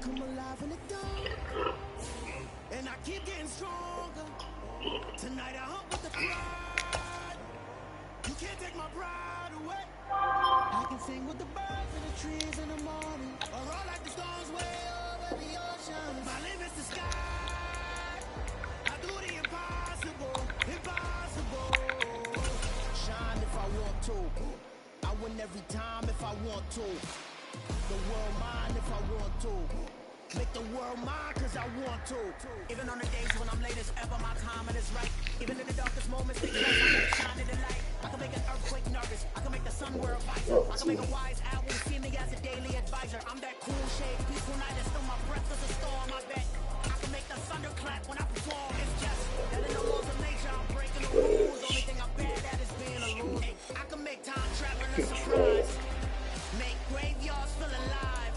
come alive in the dawn, and I keep getting stronger. Tonight I hunt with the pride. You can't take my pride away. I can sing with the birds and the trees in the morning, or roll like the storms way over the ocean. My limit's the sky. I do the impossible, impossible. Shine if I want to. I win every time if I want to. The world mine if I want to. Make the world mine cause I want to. Even on the days when I'm late as ever, my timing is right. Even in the darkest moments, they trust I'm gonna shine in the light. I can make an earthquake nervous. I can make the sun wear a visor. I can make a wise owl see me as a daily advisor. I'm that cool shade, peaceful night, and still my breath is a storm, I bet. I can make the thunder clap when I perform. It's just that in the laws of nature, I'm breaking the rules. Only thing I'm bad at is being a loser. I can make time traveling a surprise. Make graveyards feel alive.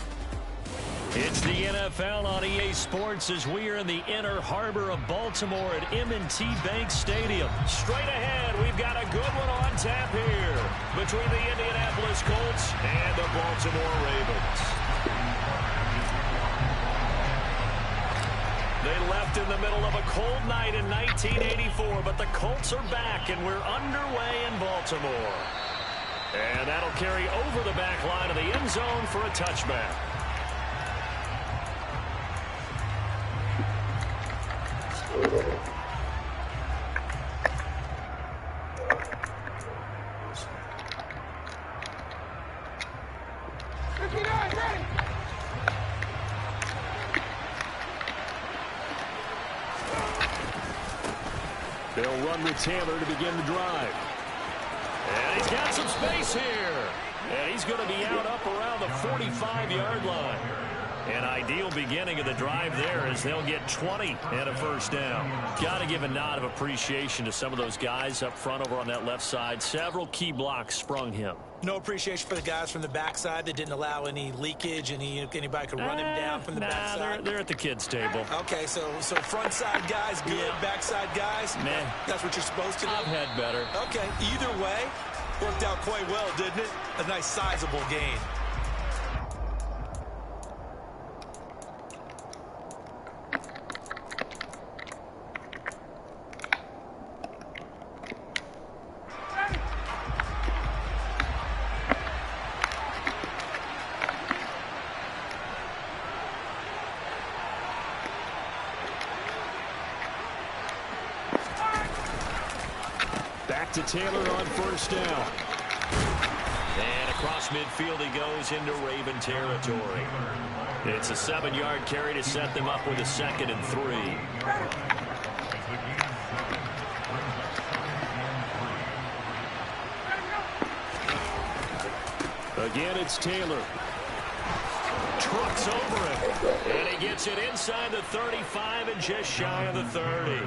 It's the NFL on EA Sports as we are in the inner harbor of Baltimore at M&T Bank Stadium. Straight ahead, we've got a good one on tap here between the Indianapolis Colts and the Baltimore Ravens. They left in the middle of a cold night in 1984, but the Colts are back, and we're underway in Baltimore. And that'll carry over the back line of the end zone for a touchback. They'll run with Taylor to begin the drive. And he's got some space here. And he's going to be out up around the 45-yard line. An ideal beginning of the drive there as they'll get 20 and a first down. Got to give a nod of appreciation to some of those guys up front over on that left side. Several key blocks sprung him. No appreciation for the guys from the backside that didn't allow any leakage, and anybody could run him down from the backside. They're at the kids' table. Okay, so front side guys good, yeah. Backside guys, man, that's what you're supposed to do. I've had better. Okay, either way, worked out quite well, didn't it? A nice sizable gain. To Taylor on first down. And across midfield he goes into Raven territory. It's a 7-yard carry to set them up with a 2nd and 3. Again, it's Taylor. Trucks over him. And he gets it inside the 35 and just shy of the 30.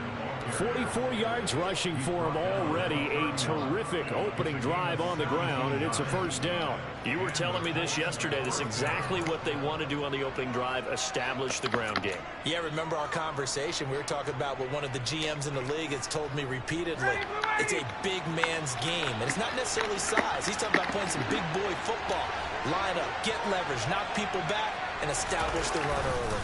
44 yards rushing for him already. A terrific opening drive on the ground, and it's a first down. You were telling me this yesterday. This is exactly what they want to do on the opening drive, establish the ground game. Yeah, remember our conversation. We were talking about what one of the GMs in the league has told me repeatedly. It's a big man's game, and it's not necessarily size. He's talking about playing some big boy football. Line up, get leverage, knock people back, and establish the run early.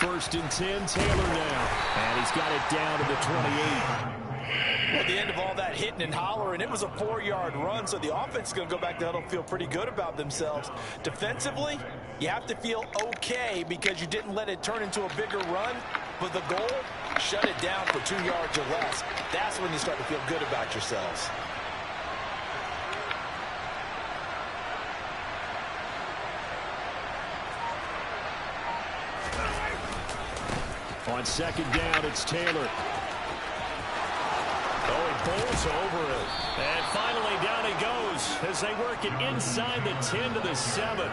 1st and 10, Taylor now. And he's got it down to the 28. At the end of all that hitting and hollering, it was a 4-yard run, so the offense is going to go back to huddle and feel pretty good about themselves. Defensively, you have to feel okay because you didn't let it turn into a bigger run. But the goal, shut it down for 2 yards or less. That's when you start to feel good about yourselves. On 2nd down, it's Taylor. Oh, he bowls over it. And finally, down he goes as they work it inside the 10 to the 7.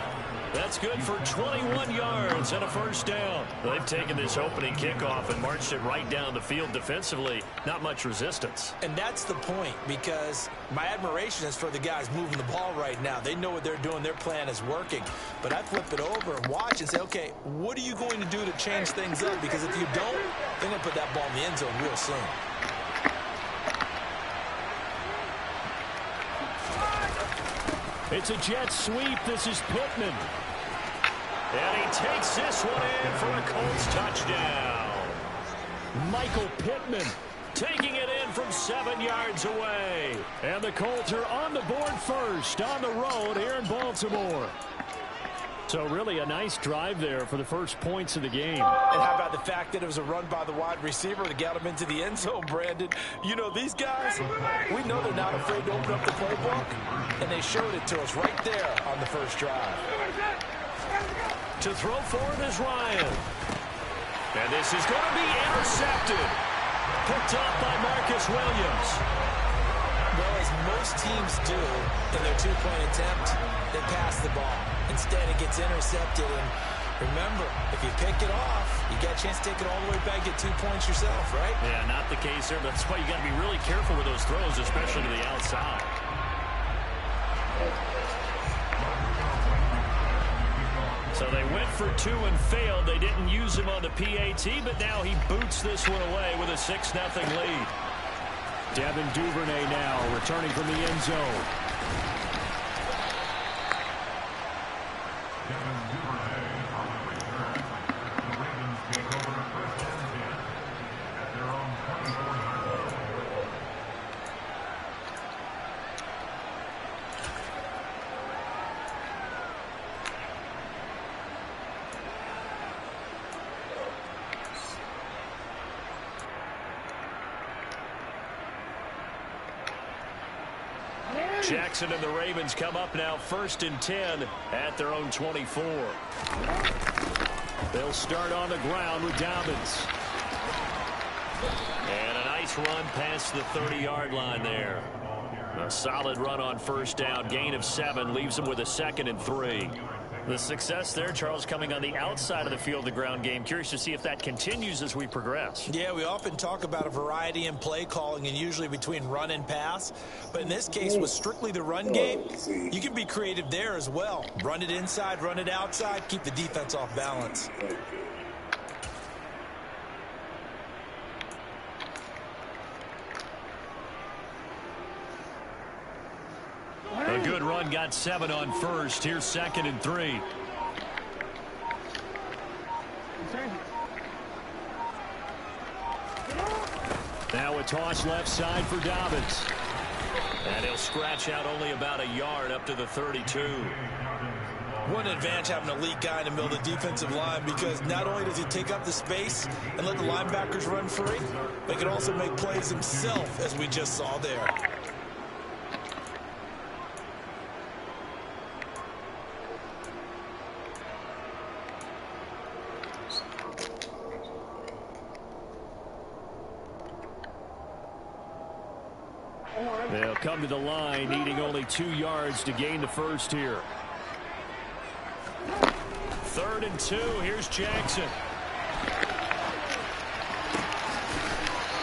That's good for 21 yards and a first down. They've taken this opening kickoff and marched it right down the field defensively. Not much resistance. And that's the point, because my admiration is for the guys moving the ball right now. They know what they're doing. Their plan is working. But I flip it over and watch and say, okay, what are you going to do to change things up? Because if you don't, they're going to put that ball in the end zone real soon. It's a jet sweep. This is Pittman. And he takes this one in for a Colts touchdown. Michael Pittman taking it in from 7 yards away. And the Colts are on the board first on the road here in Baltimore. So really a nice drive there for the first points of the game. And how about the fact that it was a run by the wide receiver to get him into the end zone, Brandon? You know, these guys, we know they're not afraid to open up the playbook, and they showed it to us right there on the first drive. To throw forward is Ryan. And this is going to be intercepted. Picked up by Marcus Williams. Well, as most teams do in their two-point attempt, they pass the ball. Instead, it gets intercepted. And remember, if you pick it off, you get a chance to take it all the way back, get 2 points yourself, right? Yeah, not the case there. But that's why you got to be really careful with those throws, especially to the outside. So they went for 2 and failed. They didn't use him on the PAT, but now he boots this one away with a 6-0 lead. Devin Duvernay now returning from the end zone. Jackson and the Ravens come up now 1st and 10 at their own 24. They'll start on the ground with Dobbins. And a nice run past the 30-yard line there. A solid run on first down. Gain of 7 leaves them with a 2nd and 3. The success there, Charles, coming on the outside of the field, the ground game. Curious to see if that continues as we progress. Yeah, we often talk about a variety in play calling and usually between run and pass. But in this case, with strictly the run game, you can be creative there as well. Run it inside, run it outside, keep the defense off balance. A good run, got 7 on first. Here's 2nd and 3. Now a toss left side for Dobbins. And he'll scratch out only about a yard up to the 32. What an advantage having an elite guy in the middle of the defensive line, because not only does he take up the space and let the linebackers run free, but he can also make plays himself, as we just saw there. They'll come to the line, needing only 2 yards to gain the first here. 3rd and 2. Here's Jackson.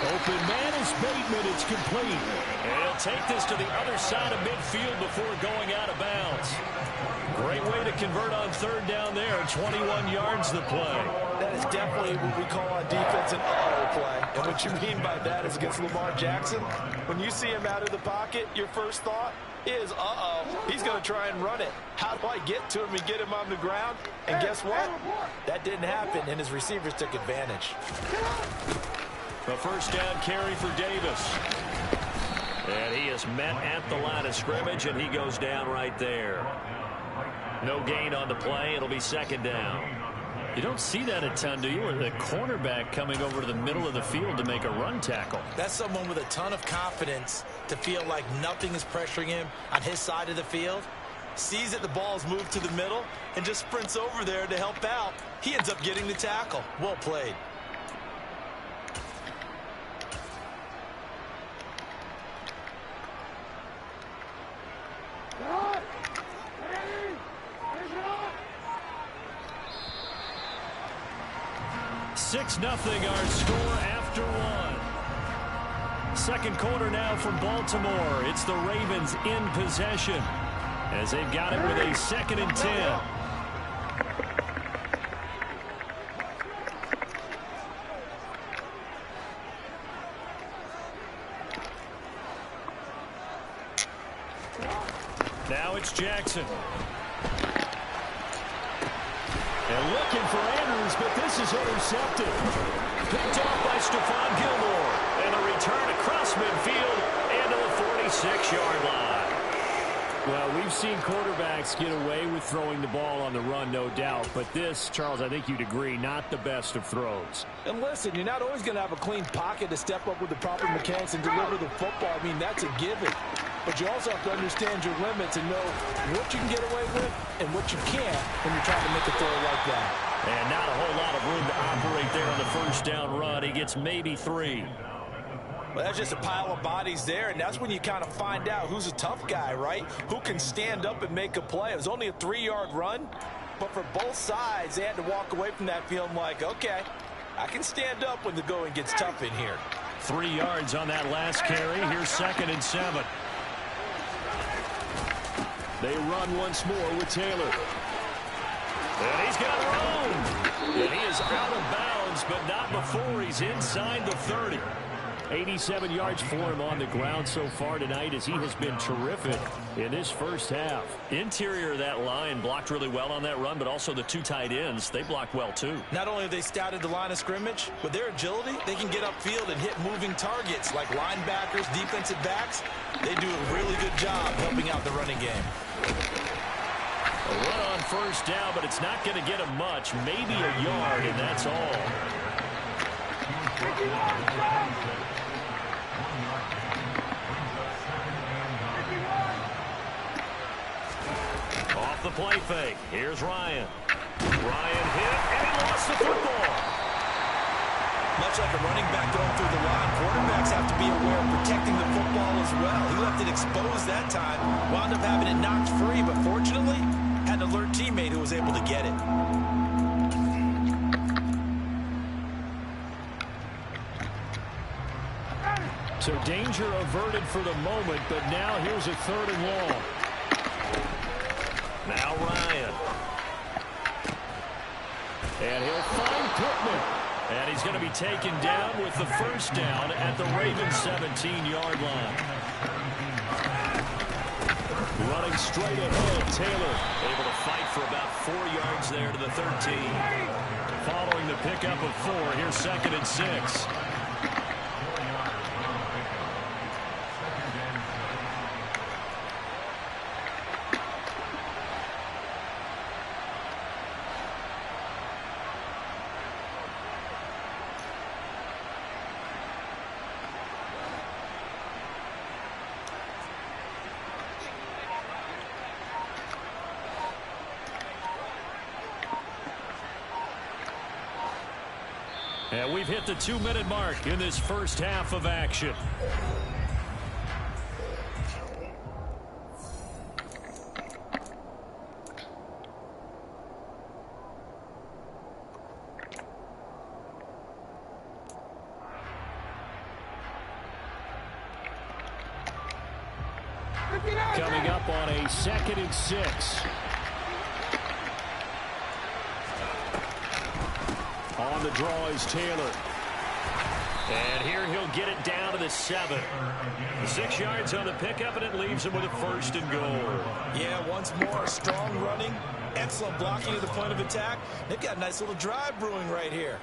Open man is Bateman. It's complete. And he'll take this to the other side of midfield before going out of bounds. Great way to convert on 3rd down there. 21 yards the play. That is definitely what we call on defense an uh-oh play. And what you mean by that is against Lamar Jackson, when you see him out of the pocket, your first thought is, uh-oh, he's going to try and run it. How do I get to him and get him on the ground? And guess what? That didn't happen, and his receivers took advantage. A first down carry for Davis. And he is met at the line of scrimmage, and he goes down right there. No gain on the play. It'll be 2nd down. You don't see that a ton, do you? Or the cornerback coming over to the middle of the field to make a run tackle. That's someone with a ton of confidence to feel like nothing is pressuring him on his side of the field. Sees that the ball's moved to the middle and just sprints over there to help out. He ends up getting the tackle. Well played. Nothing our score after 1. Second quarter now from Baltimore. It's the Ravens in possession as they've got it with a 2nd and 10. Now it's Jackson. And looking for Andrews, but this is intercepted. Picked off by Stephon Gilmore. And a return across midfield and to the 46-yard line. Well, we've seen quarterbacks get away with throwing the ball on the run, no doubt. But this, Charles, I think you'd agree, not the best of throws. And listen, you're not always going to have a clean pocket to step up with the proper mechanics and deliver the football. I mean, that's a given. But you also have to understand your limits and know what you can get away with and what you can't when you're trying to make a throw like that. And not a whole lot of room to operate there on the first down run. He gets maybe 3. Well, that's just a pile of bodies there, and that's when you kind of find out who's a tough guy, right? Who can stand up and make a play. It was only a 3-yard run, but for both sides, they had to walk away from that feeling like, okay, I can stand up when the going gets tough in here. 3 yards on that last carry. Here's 2nd and 7. They run once more with Taylor. And he's got room. And he is out of bounds, but not before he's inside the 30. 87 yards for him on the ground so far tonight as he has been terrific in this first half. Interior of that line blocked really well on that run, but also the 2 tight ends, they blocked well too. Not only have they scouted the line of scrimmage, with their agility, they can get upfield and hit moving targets like linebackers, defensive backs. They do a really good job helping out the running game. A run on first down, but it's not going to get him much, maybe a yard, and that's all. Off the play fake. Here's Ryan. Ryan hit, and he lost the football. Much like a running back going through the line, quarterbacks have to be aware of protecting the football as well. He left it exposed that time, wound up having it knocked free, but fortunately, had an alert teammate who was able to get it. So danger averted for the moment, but now here's a 3rd and long. Now Ryan. And he'll find Pittman. And he's going to be taken down with the first down at the Ravens' 17-yard line. Running straight ahead, Taylor able to fight for about 4 yards there to the 13. Following the pickup of 4, here's 2nd and 6. And we've hit the 2-minute mark in this first half of action. Coming up on a 2nd and 6. On the draw is Taylor. And here he'll get it down to the 7. 6 yards on the pickup, and it leaves him with a 1st and goal. Yeah, once more, strong running, excellent blocking at the point of attack. They've got a nice little drive brewing right here.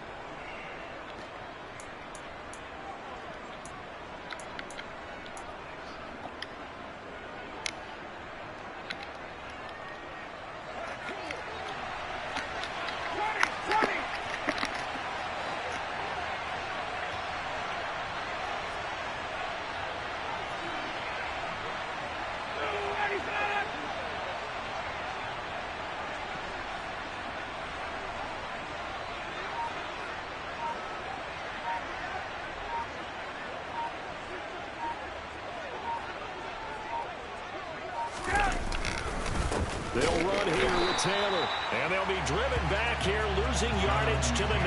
They'll run here with Taylor, and they'll be driven back here, losing yardage to the 9.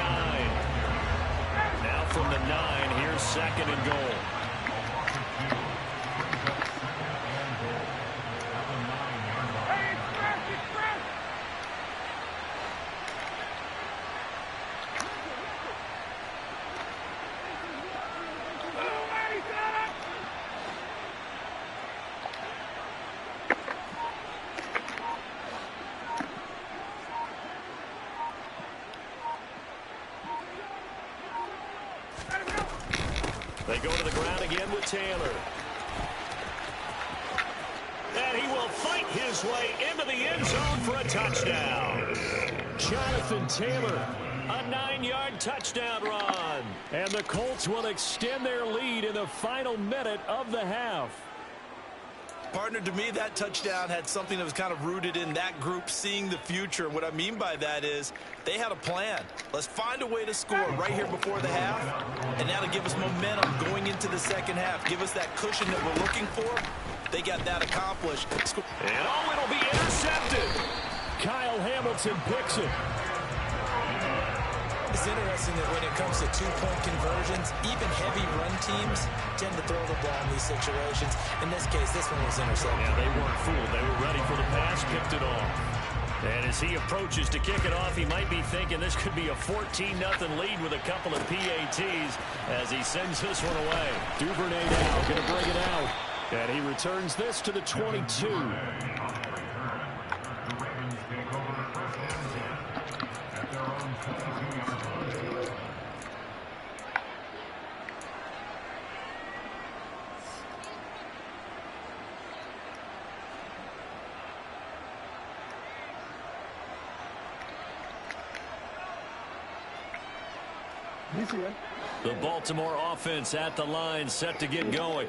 Now from the 9, here's 2nd and goal. They go to the ground again with Taylor. And he will fight his way into the end zone for a touchdown. Jonathan Taylor, a 9-yard touchdown run. And the Colts will extend their lead in the final minute of the half. Partner, to me, that touchdown had something that was kind of rooted in that group seeing the future. What I mean by that is they had a plan. Let's find a way to score right here before the half, and that'll give us momentum going into the second half. Give us that cushion that we're looking for. They got that accomplished. And it'll be intercepted. Kyle Hamilton picks it. It's interesting that when it comes to two-point conversions, even heavy run teams tend to throw the ball in these situations. In this case, this one was intercepted. Yeah, they weren't fooled. They were ready for the pass, picked it off. And as he approaches to kick it off, he might be thinking this could be a 14-0 lead with a couple of PATs as he sends this one away. Duvernay now going to bring it out. And he returns this to the 22. The Baltimore offense at the line, set to get going.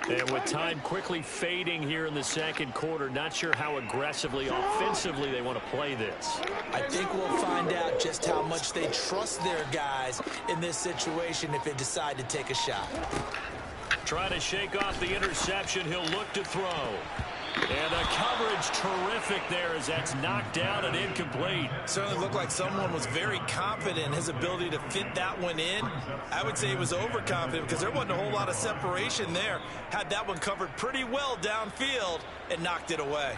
And with time quickly fading here in the second quarter, not sure how aggressively, offensively they want to play this. I think we'll find out just how much they trust their guys in this situation if they decide to take a shot. Trying to shake off the interception, he'll look to throw. And the coverage terrific there as that's knocked down and incomplete. Certainly looked like someone was very confident in his ability to fit that one in. I would say he was overconfident because there wasn't a whole lot of separation there. Had that one covered pretty well downfield and knocked it away.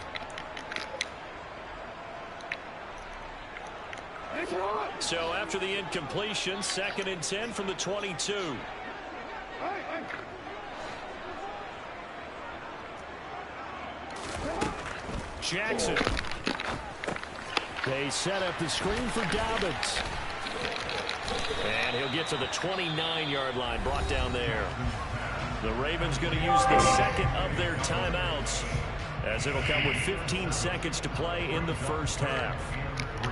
So after the incompletion, 2nd and 10 from the 22. Jackson. They set up the screen for Dobbins. And he'll get to the 29-yard line, brought down there. The Ravens going to use the second of their timeouts as it'll come with 15 seconds to play in the first half.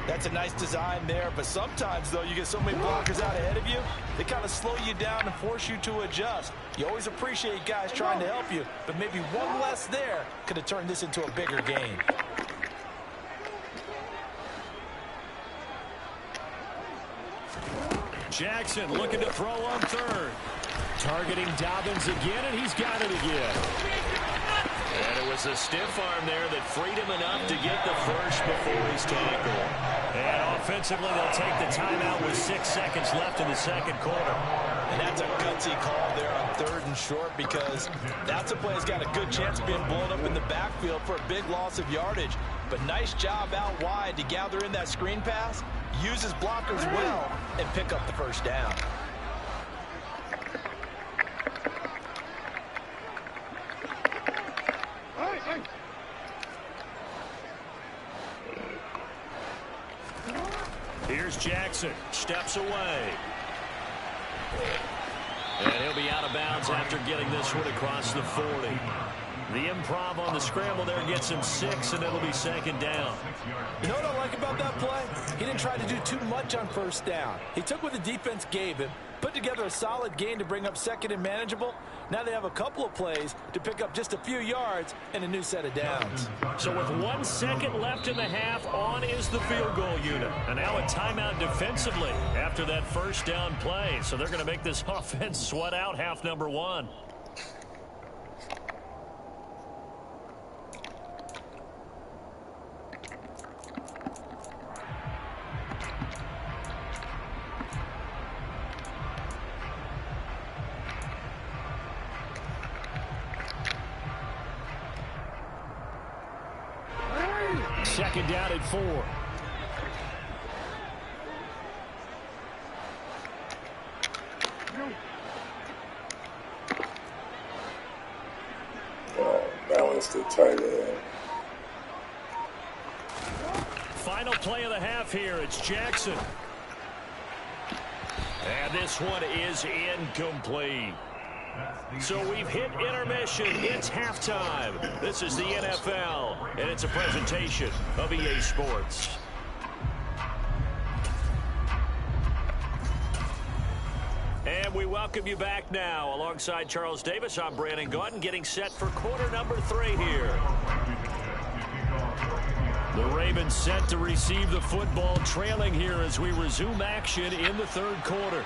That's a nice design there, but sometimes, though, you get so many blockers out ahead of you, they kind of slow you down and force you to adjust. You always appreciate guys trying to help you, but maybe one less there could have turned this into a bigger game. Jackson looking to throw on third. Targeting Dobbins again, and he's got it again. And it was a stiff arm there that freed him enough to get the first before his tackle. And offensively, they'll take the timeout with 6 seconds left in the second quarter. And that's a gutsy call there on 3rd and short because that's a play that's got a good chance of being blown up in the backfield for a big loss of yardage. But nice job out wide to gather in that screen pass, use his blockers well, and pick up the first down. Here's Jackson, steps away. And he'll be out of bounds after getting this one across the 40. The improv on the scramble there gets him 6, and it'll be 2nd down. You know what I like about that play? He didn't try to do too much on 1st down. He took what the defense gave him, put together a solid gain to bring up 2nd and manageable. Now they have a couple of plays to pick up just a few yards and a new set of downs. So with 1 second left in the half, on is the field goal unit. And now a timeout defensively after that 1st down play. So they're going to make this offense sweat out half number 1. Second down at 4. Balance the tight end. Final play of the half here. It's Jackson. And this one is incomplete. So we've hit intermission. It's halftime. This is the NFL, and it's a presentation of EA Sports. And we welcome you back now. Alongside Charles Davis, I'm Brandon Gaudin, getting set for quarter number 3 here. The Ravens set to receive the football, trailing here as we resume action in the third quarter.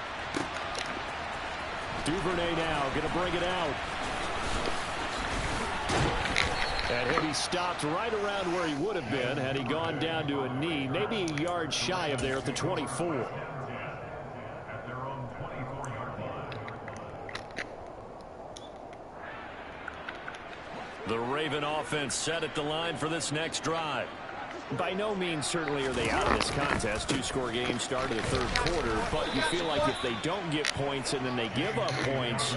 Duvernay now going to bring it out. And he'll be stopped right around where he would have been had he gone down to a knee, maybe a yard shy of there at the 24. The Raven offense set at the line for this next drive. By no means certainly are they out of this contest. 2-score game start of the third quarter, but you feel like if they don't get points and then they give up points,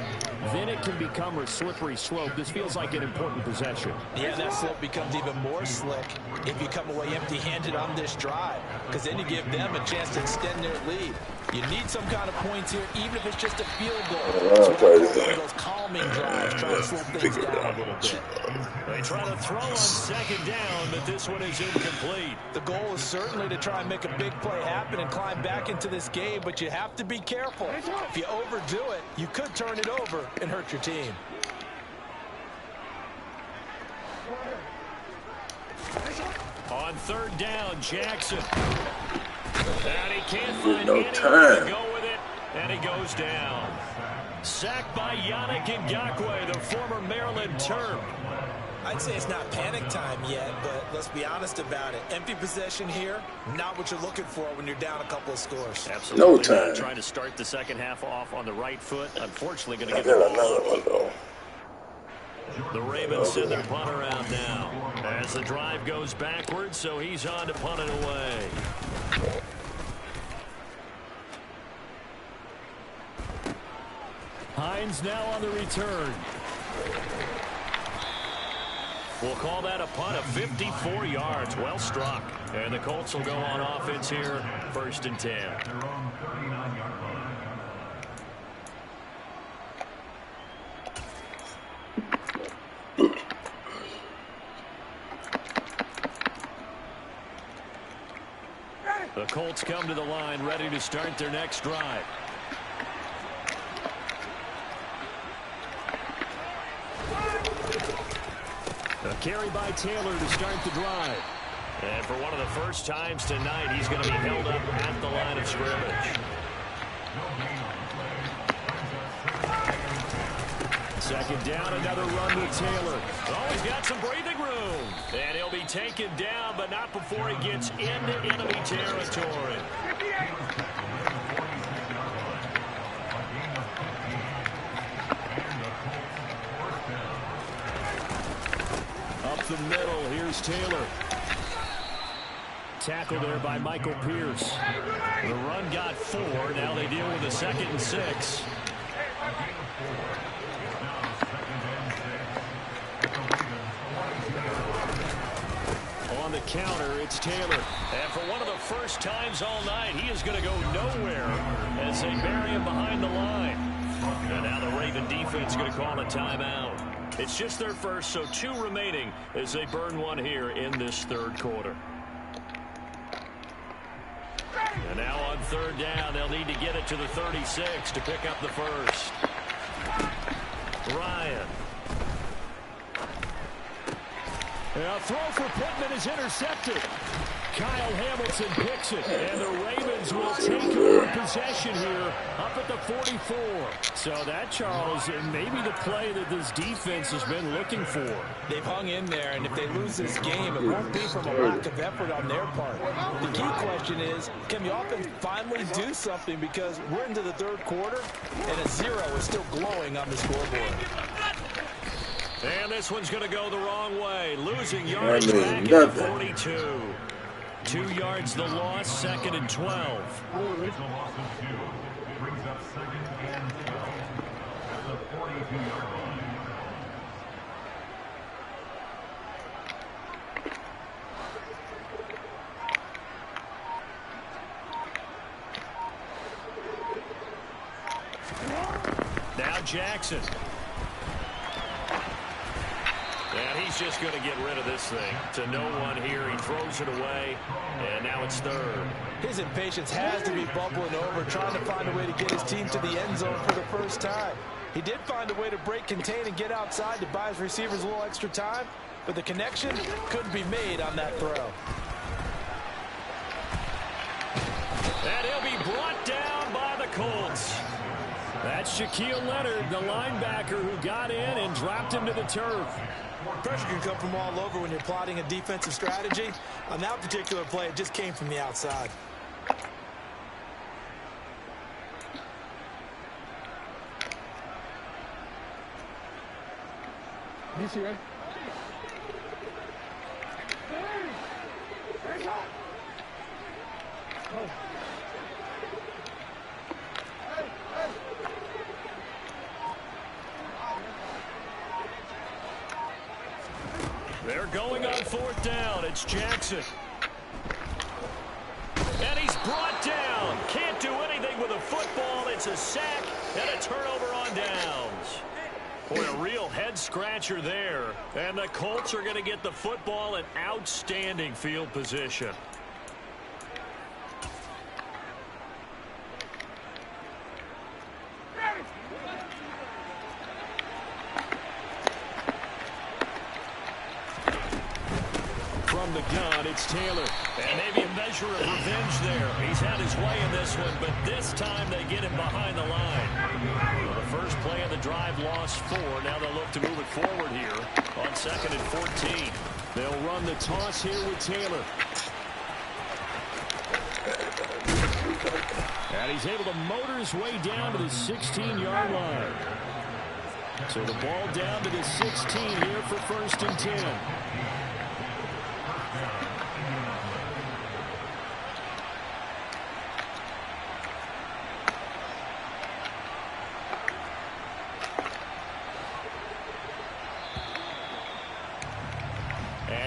then it can become a slippery slope. This feels like an important possession. Yeah, that slope becomes even more slick if you come away empty-handed on this drive, because then you give them a chance to extend their lead. You need some kind of points here, even if it's just a field goal. So one of those calming drives, trying to slow things down a little bit. They try to throw on second down, but this one is incomplete. The goal is certainly to try and make a big play happen and climb back into this game, but you have to be careful. If you overdo it, you could turn it over and hurt your team. On third down, Jackson. And he can't find anywhere to go with it, and he goes down. Sacked by Yannick Ngakoue, the former Maryland Terp. I'd say it's not panic time yet, but let's be honest about it. Empty possession here, not what you're looking for when you're down a couple of scores. Absolutely. No time. Trying to start the second half off on the right foot. Unfortunately, going to get another one, though. The Ravens send their punter out now as the drive goes backwards, so he's on to punt it away. Hines now on the return. We'll call that a punt of 54 yards. Well struck. And the Colts will go on offense here, 1st and 10. The Colts come to the line, ready to start their next drive. A carry by Taylor to start the drive. And for one of the first times tonight, he's going to be held up at the line of scrimmage. Second down, another run with Taylor. Oh, he's got some breathing room. And he'll be taken down, but not before he gets into enemy territory. Up the middle, here's Taylor. Tackle there by Michael Pierce. The run got 4. Now they deal with a 2nd and 6. On the counter, it's Taylor. And for one of the first times all night, he is going to go nowhere as they bury him behind the line. And now the Raven defense is going to call a timeout. It's just their first, so 2 remaining as they burn one here in this third quarter. And now on third down, they'll need to get it to the 36 to pick up the first. Ryan. A throw for Pittman is intercepted. Kyle Hamilton picks it, and the Ravens will take over possession here up at the 44. So that, Charles, may be the play that this defense has been looking for. They've hung in there, and if they lose this game, it won't be from a lack of effort on their part. The key question is, can the offense finally do something, because we're into the third quarter, and a 0 is still glowing on the scoreboard. And this one's going to go the wrong way. Losing yards back at the 42. 2 yards the loss, 2nd and 12. Now Jackson. And he's just going to get rid of this thing. To no one here. He throws it away. And now it's third. His impatience has to be bubbling over, trying to find a way to get his team to the end zone for the first time. He did find a way to break, contain, and get outside to buy his receivers a little extra time. But the connection couldn't be made on that throw. And he'll be brought down by the Colts. That's Shaquille Leonard, the linebacker who got in and dropped him to the turf. Pressure can come from all over when you're plotting a defensive strategy. On that particular play, it just came from the outside. DC, right? They're going on fourth down. It's Jackson. And he's brought down. Can't do anything with a football. It's a sack and a turnover on downs. Boy, a real head-scratcher there. And the Colts are going to get the football in outstanding field position. From the gun, it's Taylor. And maybe a measure of revenge there. He's had his way in this one, but this time they get him behind the line. Well, the first play of the drive lost 4. Now they'll look to move it forward here on 2nd and 14. They'll run the toss here with Taylor. And he's able to motor his way down to the 16-yard line. So the ball down to the 16 here for 1st and 10.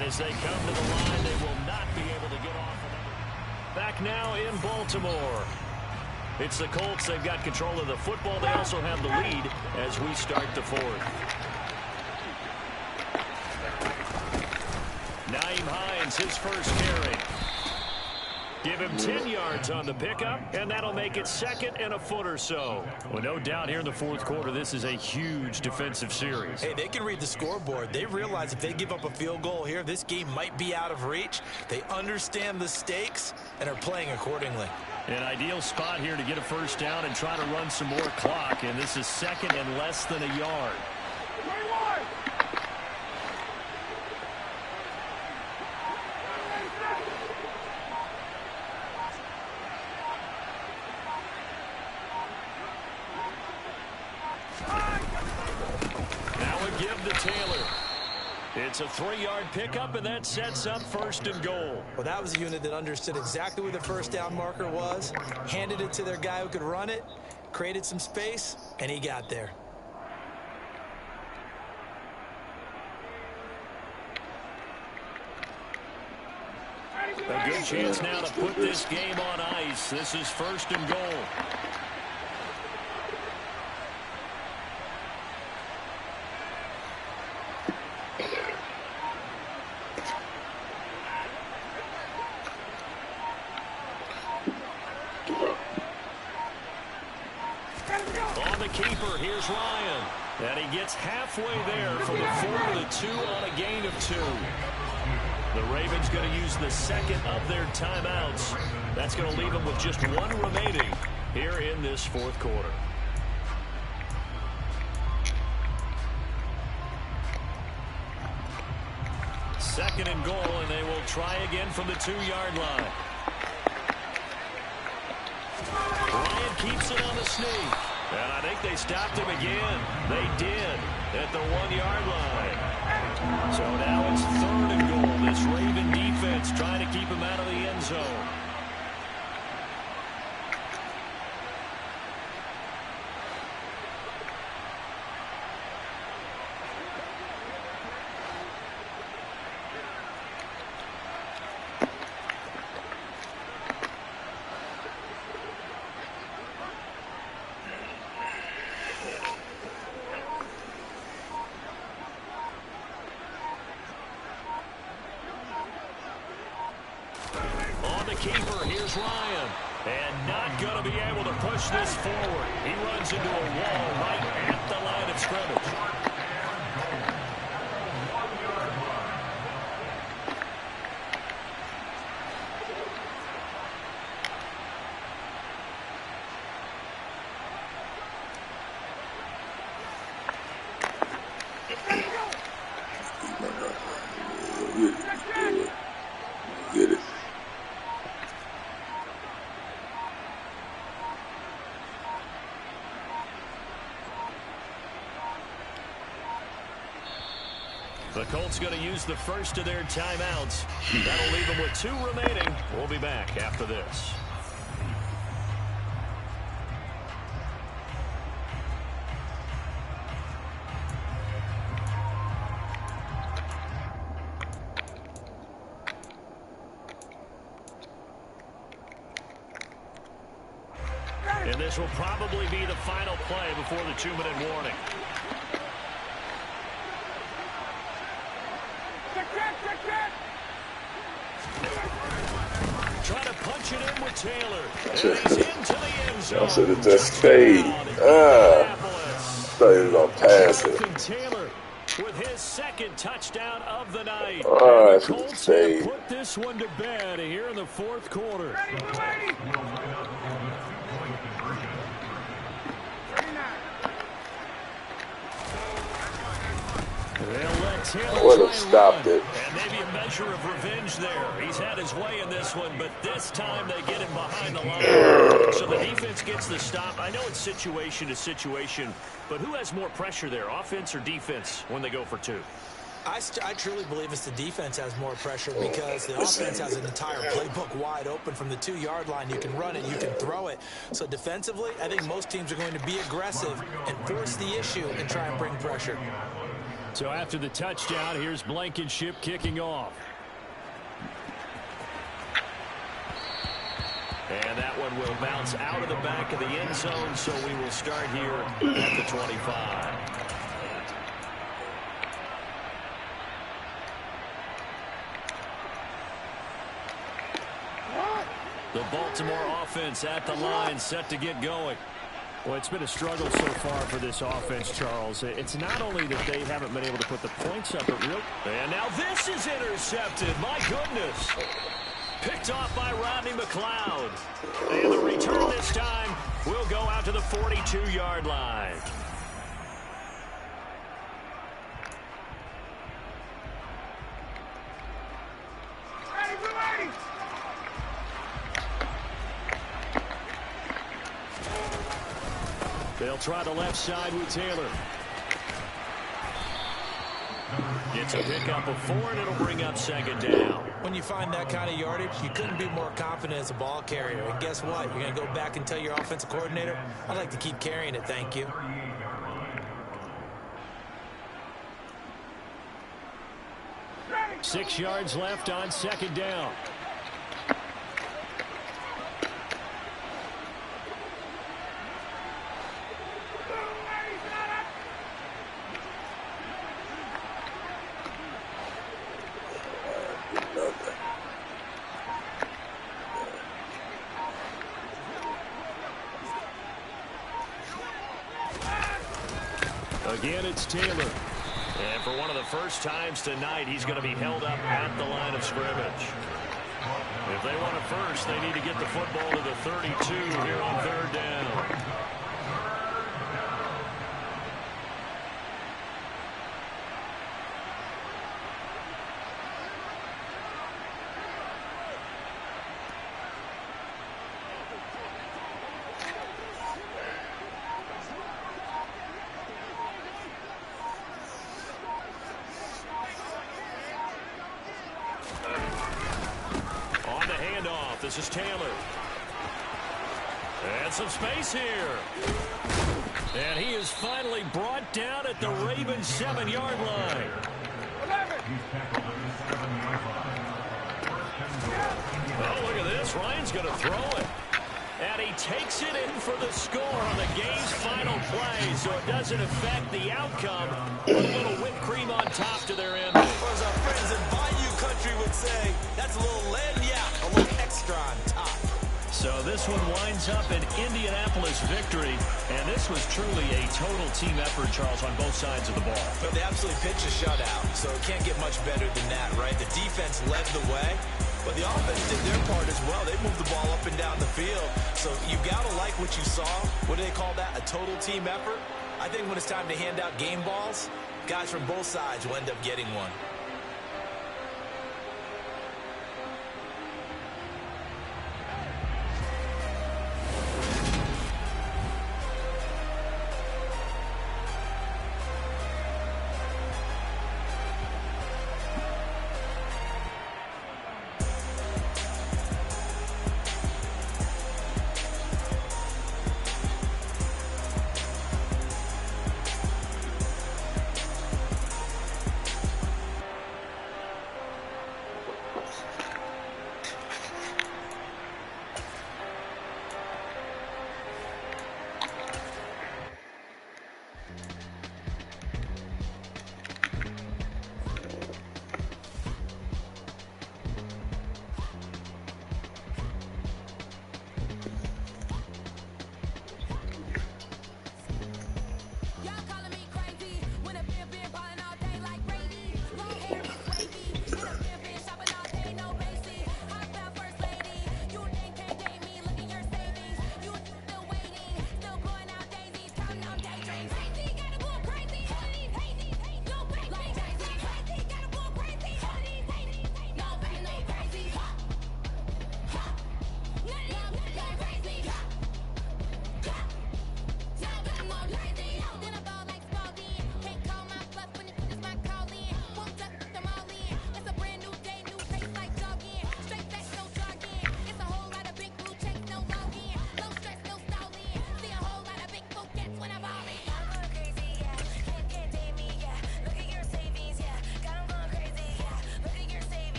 As they come to the line, they will not be able to get off. Back now in Baltimore. It's the Colts. They've got control of the football. They also have the lead as we start the 4th. Nyheim Hines, his first carry. Give him 10 yards on the pickup, and that'll make it 2nd and a foot or so. Well, no doubt here in the 4th quarter, this is a huge defensive series. Hey, they can read the scoreboard. They realize if they give up a field goal here, this game might be out of reach. They understand the stakes and are playing accordingly. An ideal spot here to get a first down and try to run some more clock, and this is 2nd and less than a yard. Taylor. It's a 3-yard pickup, and that sets up 1st and goal. Well, that was a unit that understood exactly where the first down marker was, handed it to their guy who could run it, created some space, and he got there. A good chance now to put this game on ice. This is 1st and goal. Here's Ryan. And he gets halfway there for the 4 to the 2 on a gain of 2. The Ravens going to use the 2nd of their timeouts. That's going to leave them with just 1 remaining here in this 4th quarter. Second and goal, and they will try again from the 2-yard line. Ryan keeps it on the sneak. And I think they stopped him again. They did at the 1-yard line. So now it's 3rd and goal. This Raven defense trying to keep him out of the end zone. Here's Ryan. And not going to be able to push this forward. He runs into a wall right at the line of scrimmage. Get it. The Colts going to use the first of their timeouts. That'll leave them with 2 remaining. We'll be back after this. And this will probably be the final play before the 2-minute warning. Trying to punch it in with Taylor. And he's into the end zone. I should have just stayed. Thought he was going to pass it. Taylor with his second touchdown of the night. I The should have Colts stayed. put this one to bed here in the 4th quarter. I would have stopped it. And maybe a measure of revenge there. He's had his way in this one, but this time they get him behind the line. So the defense gets the stop. I know it's situation to situation, but who has more pressure there, offense or defense, when they go for 2? I truly believe it's the defense has more pressure because the offense has an entire playbook wide open from the 2-yard line. You can run it, you can throw it. So defensively, I think most teams are going to be aggressive and force the issue and try and bring pressure. So after the touchdown, here's Blankenship kicking off. And that one will bounce out of the back of the end zone, so we will start here at the 25. The Baltimore offense at the line, set to get going. Well, it's been a struggle so far for this offense, Charles. It's not only that they haven't been able to put the points up, but real. And now this is intercepted. My goodness. Picked off by Rodney McLeod. And the return this time will go out to the 42-yard line. They'll try the left side with Taylor. Gets a pickup of 4, and it'll bring up 2nd down. When you find that kind of yardage, you couldn't be more confident as a ball carrier. And guess what? You're going to go back and tell your offensive coordinator, I'd like to keep carrying it, thank you. Ready. 6 yards left on 2nd down. Again, it's Taylor. And for one of the first times tonight, he's going to be held up at the line of scrimmage. If they want it first, they need to get the football to the 32 here on 3rd down. This is Taylor. And some space here. And he is finally brought down at the Ravens 7-yard line. 11. Oh, look at this. Ryan's going to throw it. And he takes it in for the score on the game's final play, so it doesn't affect the outcome. With a little whipped cream on top to their end. Or as our friends in Bayou Country would say, that's a little lagniappe, a little extra on top. So this one winds up an Indianapolis victory, and this was truly a total team effort, Charles, on both sides of the ball. But they absolutely pitched a shutout, so it can't get much better than that, right? The defense led the way, but the offense did their part as well. They moved the ball up and down the field, so you got to like what you saw. What do they call that, a total team effort? I think when it's time to hand out game balls, guys from both sides will end up getting one.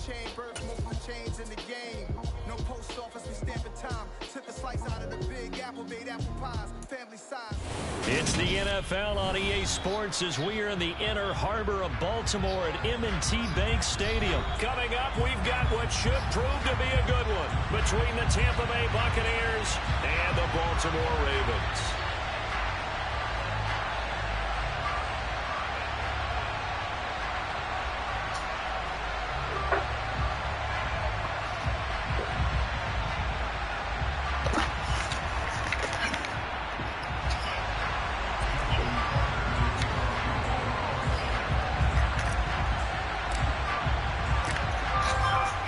chain, birth multiple chains in the game. No post office, we stamping time. Took a slice out of the big apple, made apple pies, family size. It's the NFL on EA Sports as we are in the inner harbor of Baltimore at M&T Bank Stadium. Coming up, we've got what should prove to be a good one between the Tampa Bay Buccaneers and the Baltimore Ravens.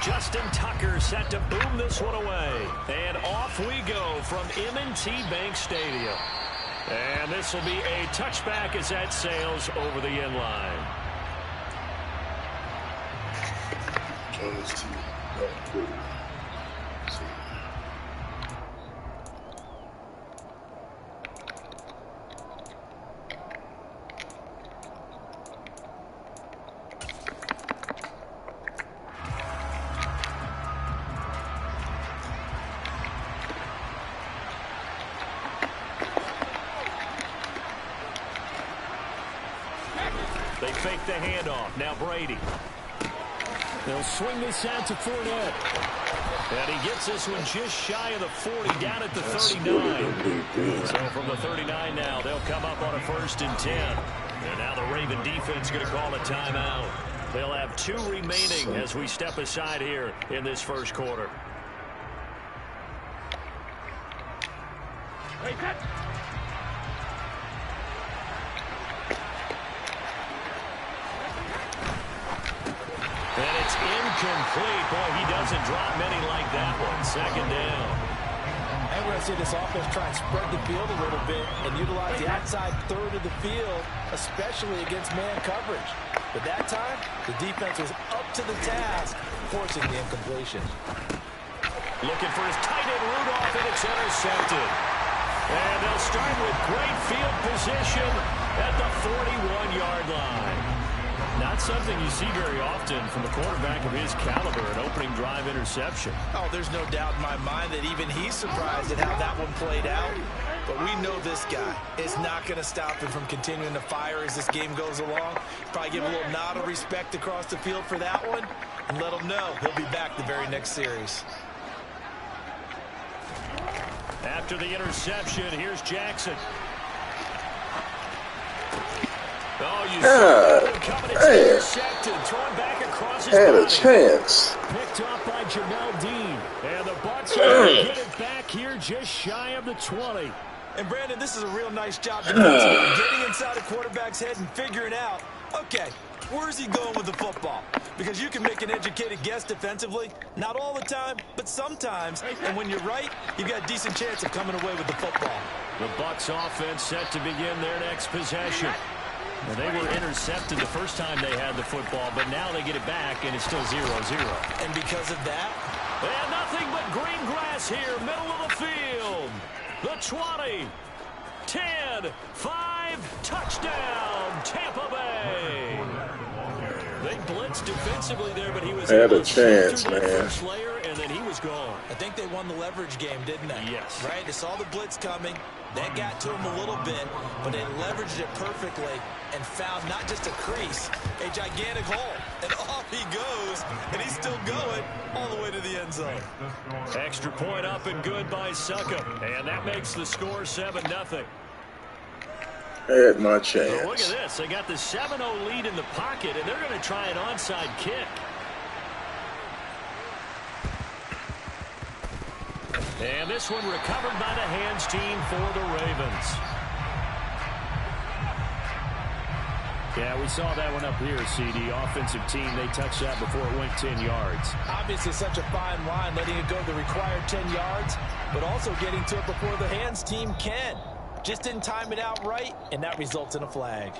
Justin Tucker set to boom this one away. And off we go from M&T Bank Stadium. And this will be a touchback as that sails over the end line. They They fake the handoff. Now Brady. They'll swing this out to Fournette. And he gets this one just shy of the 40, down at the 39. So from the 39 now, they'll come up on a 1st and 10. And now the Raven defense going to call a timeout. They'll have 2 remaining as we step aside here in this first quarter. Hey, cut. And it's incomplete. Boy, he doesn't drop many like that one. 2nd down. And we're going to see this offense try and spread the field a little bit and utilize the outside third of the field, especially against man coverage. But that time, the defense was up to the task, forcing the incompletion. Looking for his tight end Rudolph, and it's intercepted. And they'll start with great field position at the 41-yard line. Not something you see very often from a quarterback of his caliber, an opening drive interception. Oh, there's no doubt in my mind that even he's surprised at how that one played out. But we know this guy is not going to stop him from continuing to fire as this game goes along. Probably give a little nod of respect across the field for that one and let him know he'll be back the very next series. After the interception, here's Jackson. Oh, you see him coming. It's intercepted. Throwing back across his Had body. a chance. Picked up by Jamel Dean. And the Bucs are going to get it back here just shy of the 20. And, Brandon, this is a real nice job defensively, getting inside a quarterback's head and figuring out, okay, where's he going with the football? Because you can make an educated guess defensively, not all the time, but sometimes. And when you're right, you've got a decent chance of coming away with the football. The Bucs offense set to begin their next possession. Well, they were intercepted the first time they had the football, but now they get it back, and it's still 0-0. And because of that, and nothing but green grass here, middle of the field. The 20, 10, 5, touchdown, Tampa Bay. They blitzed defensively there, but he was Had able a to chance, through that man. first layer, and then he was gone. I think they won the leverage game, didn't they? Yes. Right? They saw the blitz coming. That got to him a little bit, but they leveraged it perfectly and found not just a crease, a gigantic hole. And off he goes, and he's still going all the way to the end zone. Extra point up and good by Suckup. And that makes the score 7-0. Had my So look at chance. this. They got the 7-0 lead in the pocket, and they're going to try an onside kick. And this one recovered by the hands team for the Ravens. Yeah, we saw that one up here, CD. Offensive team, they touched that before it went 10 yards. Obviously such a fine line, letting it go the required 10 yards, but also getting to it before the hands team can. Just didn't time it out right, and that results in a flag.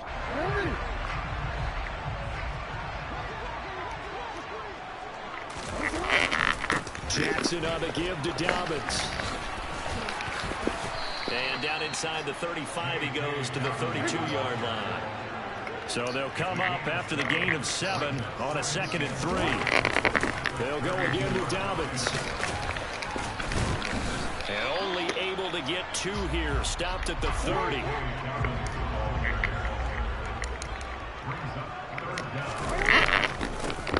Jackson on the give to Dobbins. And down inside the 35, he goes to the 32-yard line. So they'll come up after the gain of 7 on a 2nd and 3. They'll go again to Dobbins. And only able to get 2 here. Stopped at the 30.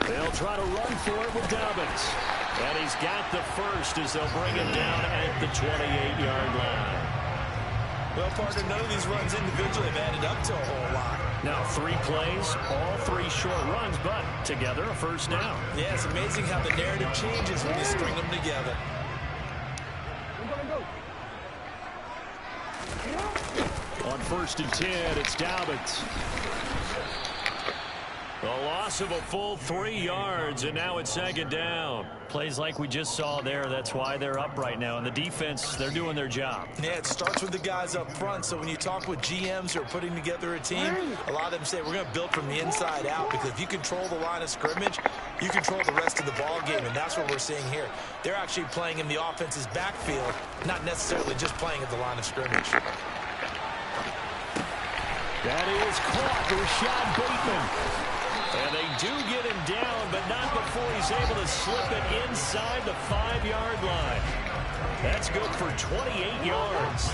They'll try to run for it with Dobbins. And he's got the first as they'll bring him down at the 28-yard line. Well, partner, none of these runs individually have added up to a whole lot. Now 3 plays, all 3 short runs, but together a first down. Yeah, it's amazing how the narrative changes when you string them together. On 1st and 10, it's Dobbins. A loss of a full 3 yards, and now it's 2nd down. Plays like we just saw there. That's why they're up right now. And the defense, they're doing their job. Yeah, it starts with the guys up front. So when you talk with GMs who are putting together a team, a lot of them say we're going to build from the inside out, because if you control the line of scrimmage, you control the rest of the ball game, and that's what we're seeing here. They're actually playing in the offense's backfield, not necessarily just playing at the line of scrimmage. That is caught for Rashad Bateman. And they do get him down, but not before he's able to slip it inside the 5-yard line. That's good for 28 yards.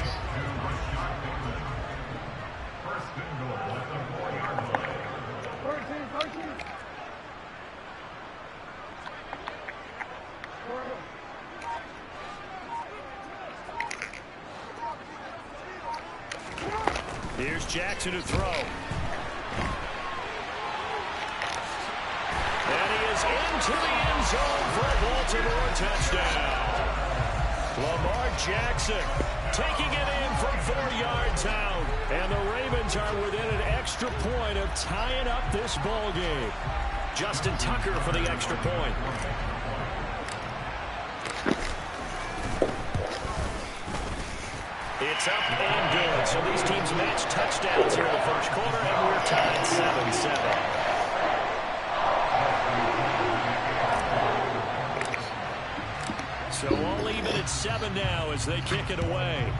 Here's Jackson to throw. And he is into the end zone for a Baltimore touchdown. Lamar Jackson taking it in from 4 yards out. And the Ravens are within an extra point of tying up this ball game. Justin Tucker for the extra point. It's up and good. So these teams match touchdowns here in the first quarter, and we're tied 7-7. So all even at 7 now as they kick it away.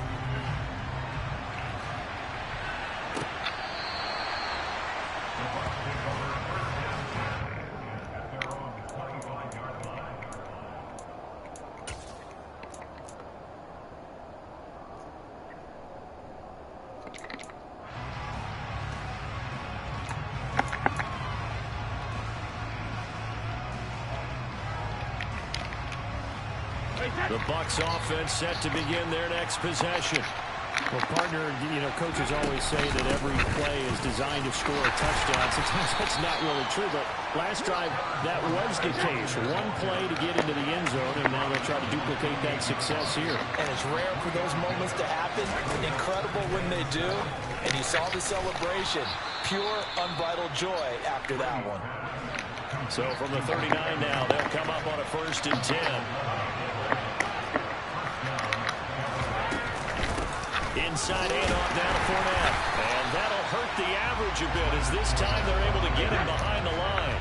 The Bucs offense set to begin their next possession. Well, partner, coaches always say that every play is designed to score a touchdown. Sometimes that's not really true, but last drive, that was the case. One play to get into the end zone, and now they'll try to duplicate that success here. And it's rare for those moments to happen. Incredible when they do. And you saw the celebration. Pure, unbridled joy after that one. So from the 39 now, they'll come up on a 1st and 10. Inside handoff down to Fournette. And that'll hurt the average a bit as this time they're able to get him behind the line.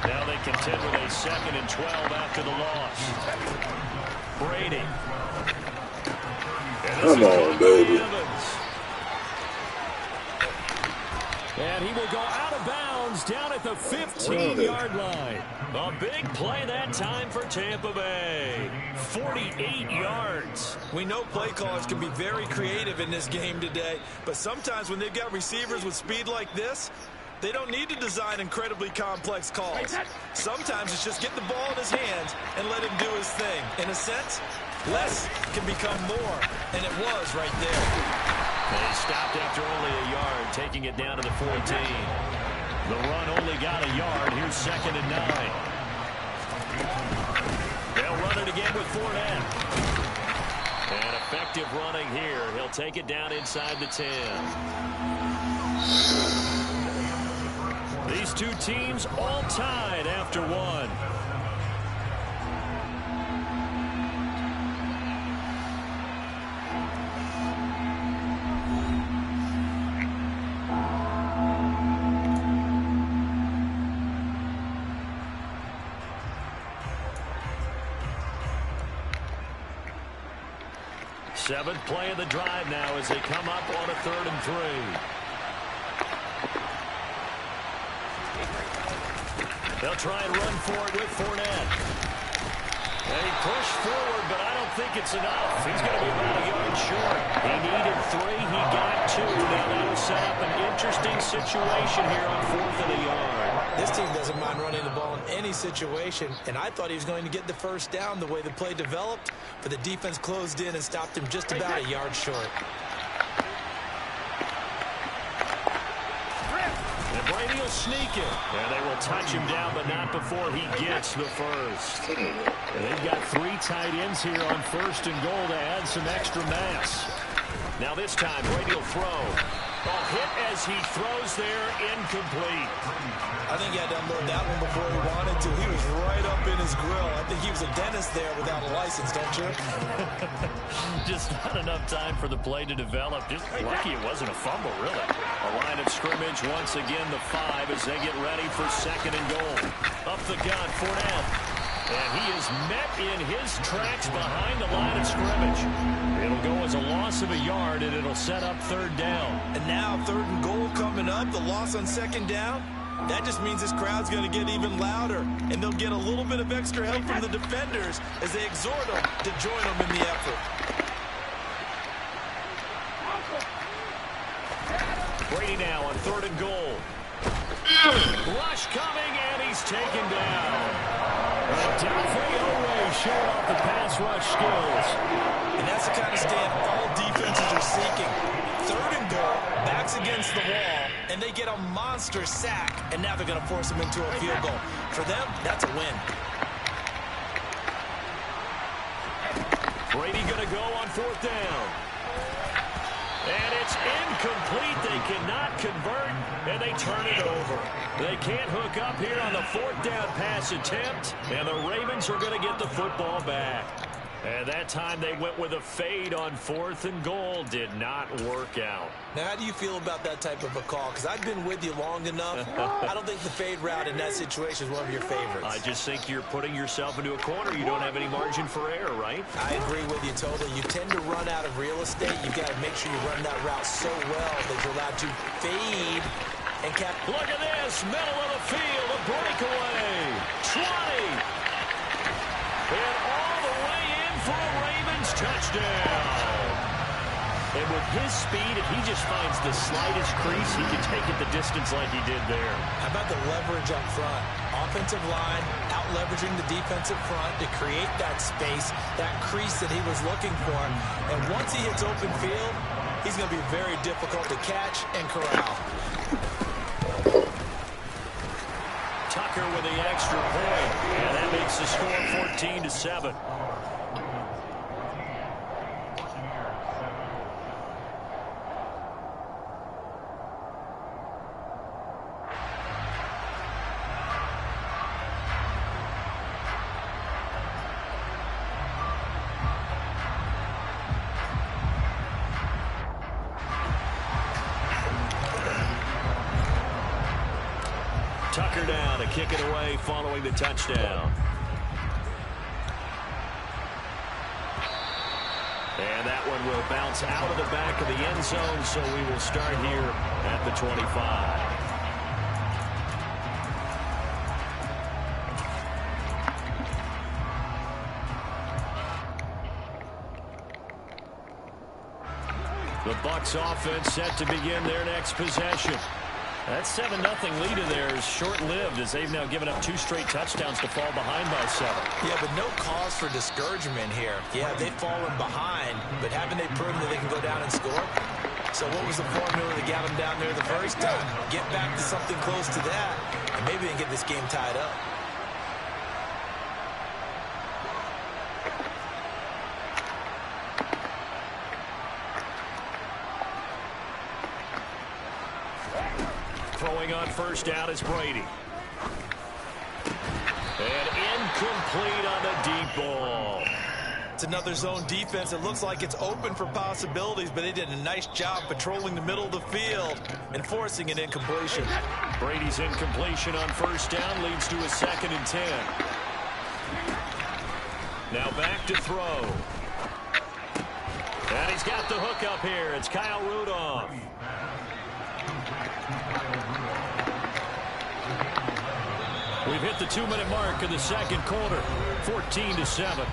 Now they contend with a 2nd and 12 after the loss. Brady. Come on, baby. And he will go out of bounds down at the 15-yard line. A big play that time for Tampa Bay. 48 yards. We know play callers can be very creative in this game today, but sometimes when they've got receivers with speed like this, they don't need to design incredibly complex calls. Sometimes it's just get the ball in his hands and let him do his thing. In a sense, less can become more, and it was right there. They stopped after only a yard, taking it down to the 14. The run only got a yard. Here's 2nd and 9. They'll run it again with Fournette. And effective running here. He'll take it down inside the 10. These two teams all tied after one. Seventh play of the drive now as they come up on a 3rd and 3. They'll try and run for it with Fournette. And he pushed forward, but I don't think it's enough. He's going to be about a yard short. He needed 3. He got 2. Now that'll set up an interesting situation here on 4th and a yard. This team doesn't mind running the ball in any situation, and I thought he was going to get the 1st down the way the play developed, but the defense closed in and stopped him just about a yard short. And Brady will sneak it. And they will touch him down, but not before he gets the 1st. And they've got 3 tight ends here on 1st and goal to add some extra mass. Now this time, Brady will throw. Ball hit as he throws there, incomplete. I think he had to unload that one before he wanted to. He was right up in his grill. I think he was a dentist there without a license, don't you? Just not enough time for the play to develop. Just lucky it wasn't a fumble, really. A line of scrimmage once again, the 5 as they get ready for 2nd and goal. Up the gun, Fournette. And he is met in his tracks behind the line of scrimmage. It'll go as a loss of a yard, and it'll set up 3rd down. And now 3rd and goal coming up, the loss on 2nd down. That just means this crowd's going to get even louder, and they'll get a little bit of extra help from the defenders as they exhort them to join them in the effort. Brady now on 3rd and goal. Rush coming, and he's taken down. Definitely showing off the pass rush skills. And that's the kind of stand all defenses are seeking. 3rd and goal, back back's against the wall, and they get a monster sack, and now they're going to force him into a field goal. For them, that's a win. Brady going to go on 4th down. And it's incomplete. They cannot convert, and they turn it over. They can't hook up here on the 4th down pass attempt, and the Ravens are going to get the football back. And that time they went with a fade on 4th and goal. Did not work out. Now, how do you feel about that type of a call? Because I've been with you long enough. I don't think the fade route in that situation is one of your favorites. I just think you're putting yourself into a corner. You don't have any margin for error, right? I agree with you totally. You tend to run out of real estate. You've got to make sure you run that route so well that you're allowed to fade and cap. Look at this. Middle of the field. A breakaway. 20. And all the way in for a Ravens touchdown. And with his speed, if he just finds the slightest crease, he can take it the distance like he did there. How about the leverage up front? Offensive line out-leveraging the defensive front to create that space, that crease that he was looking for. And once he hits open field, he's going to be very difficult to catch and corral. Tucker with the extra point, and that makes the score 14-7. Tucker down to kick it away following the touchdown. And that one will bounce out of the back of the end zone, so we will start here at the 25. The Bucs offense set to begin their next possession. That 7-0 lead in there is short-lived as they've now given up 2 straight touchdowns to fall behind by 7. Yeah, but no cause for discouragement here. Yeah, they've fallen behind, but haven't they proven that they can go down and score? So what was the formula that got them down there the first time? Get back to something close to that, and maybe they can get this game tied up. Throwing on first down is Brady. And incomplete on the deep ball. It's another zone defense. It looks like it's open for possibilities, but they did a nice job patrolling the middle of the field and forcing an incompletion. Brady's incompletion on first down leads to a 2nd and 10. Now back to throw. And he's got the hook up here. It's Kyle Rudolph. We've hit the 2-minute mark in the second quarter. 14-7.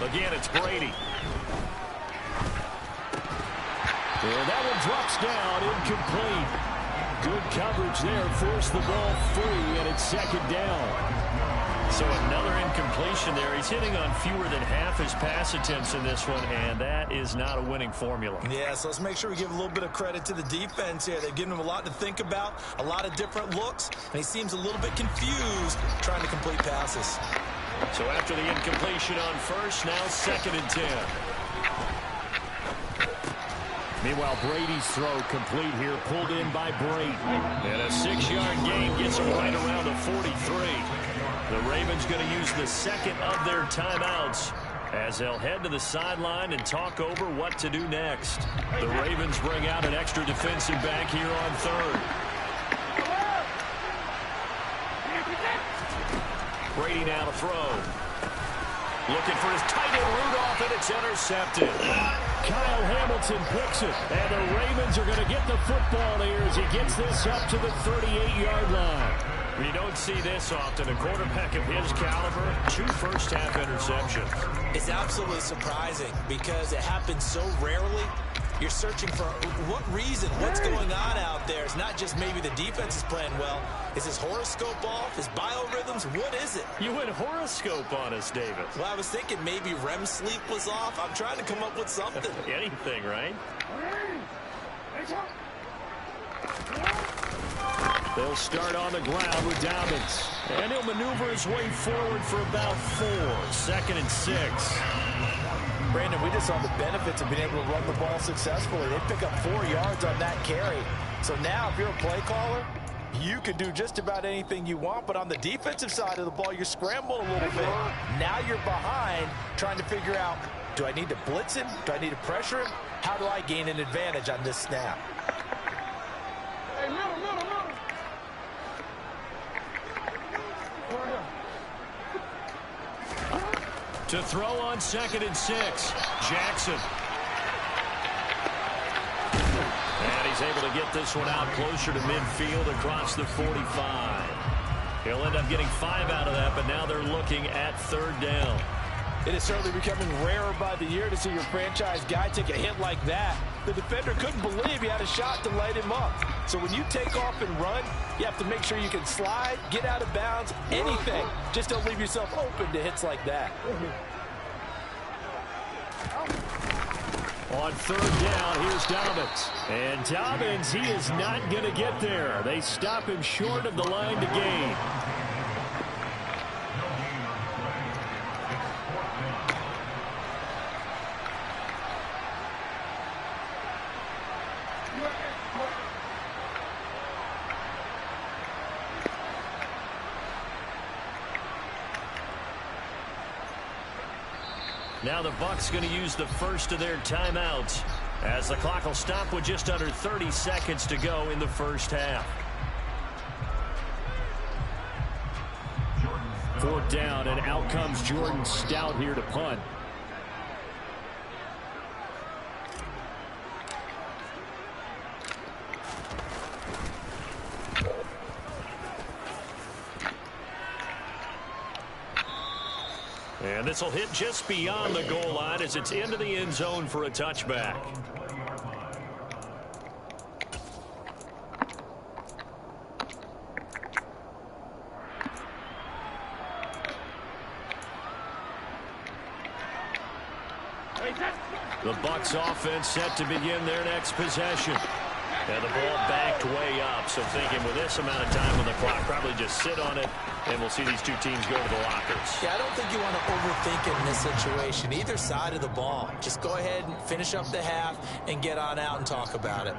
Again, it's Brady. And that one drops down, incomplete. Good coverage there, forced the ball free, and it's 2nd down. So another incompletion there. He's hitting on fewer than half his pass attempts in this one, and that is not a winning formula. Yeah, so let's make sure we give a little bit of credit to the defense here. They've given him a lot to think about, a lot of different looks, and he seems a little bit confused trying to complete passes. So after the incompletion on first, now 2nd and 10. Meanwhile, Brady's throw complete here, pulled in by Brady. And a 6-yard gain gets him right around the 43. The Ravens going to use the 2nd of their timeouts as they'll head to the sideline and talk over what to do next. The Ravens bring out an extra defensive back here on 3rd. Brady now to throw. Looking for his tight end Rudolph, and it's intercepted. Kyle Hamilton picks it, and the Ravens are going to get the football here as he gets this up to the 38-yard line. You don't see this often. A quarterback of his caliber, 2 first-half interceptions. It's absolutely surprising because it happens so rarely. You're searching for what reason, what's going on out there. It's not just maybe the defense is playing well. Is his horoscope off? His biorhythms? What is it? You went horoscope on us, David. Well, I was thinking maybe REM sleep was off. I'm trying to come up with something. Anything, right? They'll start on the ground with Dobbins. And he'll maneuver his way forward for about 4. 2nd and 6. Brandon, we just saw the benefits of being able to run the ball successfully. They pick up 4 yards on that carry. So now if you're a play caller, you can do just about anything you want. But on the defensive side of the ball, you're scrambling a little bit. Now you're behind trying to figure out, do I need to blitz him? Do I need to pressure him? How do I gain an advantage on this snap? To throw on 2nd and 6, Jackson. And he's able to get this one out closer to midfield across the 45. He'll end up getting 5 out of that, but now they're looking at 3rd down. It is certainly becoming rarer by the year to see your franchise guy take a hit like that. The defender couldn't believe he had a shot to light him up. So when you take off and run, you have to make sure you can slide, get out of bounds, anything. Just don't leave yourself open to hits like that. On 3rd down, here's Dobbins. And Dobbins, he is not going to get there. They stop him short of the line to gain. Now the Bucs going to use the first of their timeouts as the clock will stop with just under 30 seconds to go in the first half. 4th down, and out comes Jordan Stout here to punt. And this will hit just beyond the goal line as it's into the end zone for a touchback. The Bucs offense set to begin their next possession. And the ball backed way up, so thinking with this amount of time on the clock, probably just sit on it, and we'll see these two teams go to the lockers. Yeah, I don't think you want to overthink it in this situation. Either side of the ball. Just go ahead and finish up the half and get on out and talk about it.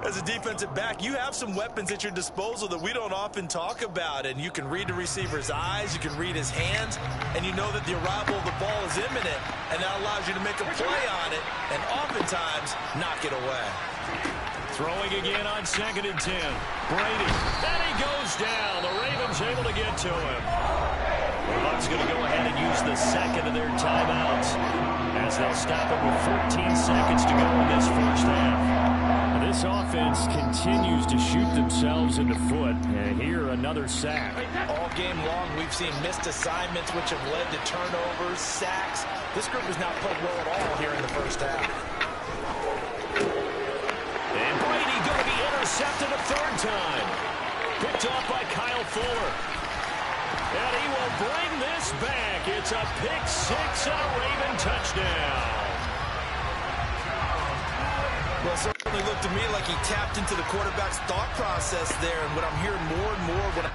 As a defensive back, you have some weapons at your disposal that we don't often talk about. And you can read the receiver's eyes, you can read his hands, and you know that the arrival of the ball is imminent, and that allows you to make a play on it and oftentimes knock it away. Throwing again on 2nd and 10. Brady. And he goes down. The Ravens able to get to him. The Bucs going to go ahead and use the second of their timeouts as they'll stop it with 14 seconds to go in this first half. This offense continues to shoot themselves in the foot. And here, another sack. All game long, we've seen missed assignments, which have led to turnovers, sacks. This group has not played well at all here in the first half. And Brady going to be intercepted a 3rd time. Picked off by Kyle Fuller. And he will bring this back. It's a pick 6 and a Raven touchdown. Well, it certainly looked to me like he tapped into the quarterback's thought process there. And what I'm hearing more and more when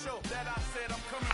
show that I said I'm coming